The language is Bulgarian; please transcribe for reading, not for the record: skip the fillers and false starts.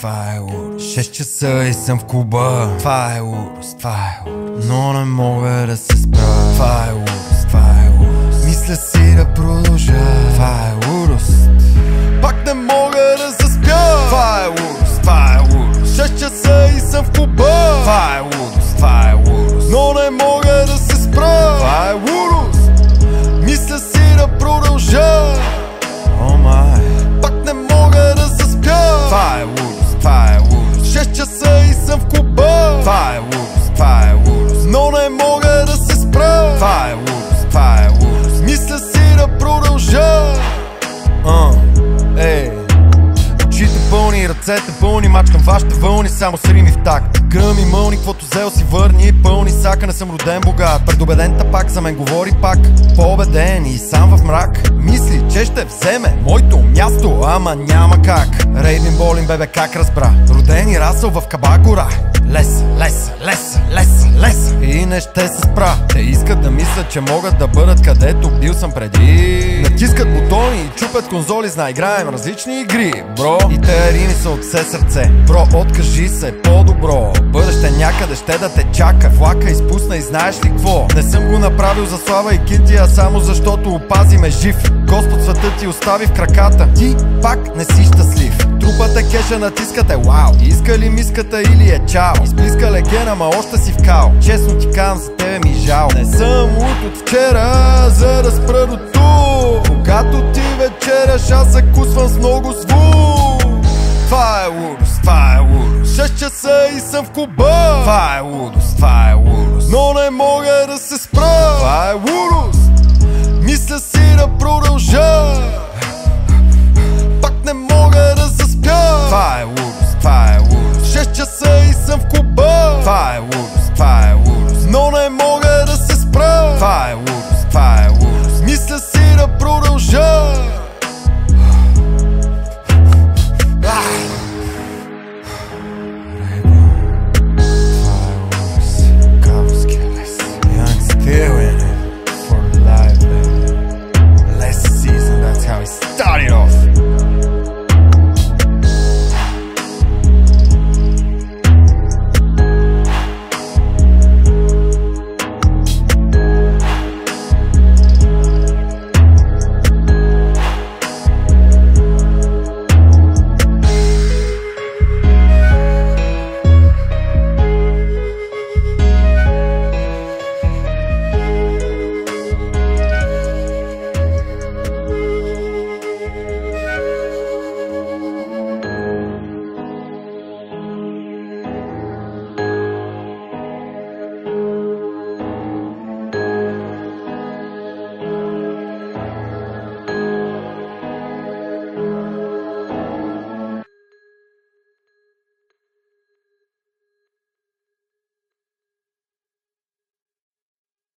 това е лудост. 6 часа и съм в клуба. Това е лудост, това е лудост. Но не мога да се справя. Това е лудост, това е лудост. Мисля си да продължа. Това е лудост. Пак не мога да заспя. Това е лудост, това е лудост. 6 часа и съм в клуба. Това е лудост, това е лудост. Но не мога да се спра. Това е лудост. Мисля си да продължа. О май. Пак не мога да заспя. Това е лудост, това е лудост. 6 часа и съм в клуба. Това е лудост, това е лудост. Но не мога да се спра. Това е лудост, това е лудост. Мисля си да продължа. Очите пълни, ръцете пълни, мачкам вашите вълни, само с рими в такт. Гръми мълни, квото взел си върни, пълни сака, не съм роден богат. Предубедента пак за мен говори пак, по-убеден и сам в мрак. Мисли, че ще вземе моето място, ама няма как. Рейдин болин, бебе, как разбра? Роден и расъл в Каба гора. Леса, леса, леса, леса, леса. И не ще се спра. Те искат да мислят, че могат да бъдат където бил съм преди. Натискат бутони и чупят конзоли, знай, играем различни игри, бро. И те рими са от все сърце. Бро, откажи се, по-добро. Бъдеще някъде ще да те чака. Влака изпусна и знаеш ли какво? Не съм го направил за слава и кити, а само защото опази ме жив. Господ света ти остави в краката. Ти пак не си щастлив. Трупате кеша, натискате вау. Иска ли миската или е чао? Изблиска легена, ма още си в као. Честно ти казвам, за тебе ми жал. Не съм луд от вчера, за да спра до тук. Когато ти вечеряш, аз закусвам с много звук. Това е лудост, това е лудост. 6 часа и съм в клуба. Това е лудост, това е лудост. Но не мога да се спра. Това е лудост. Мисля си да продължа.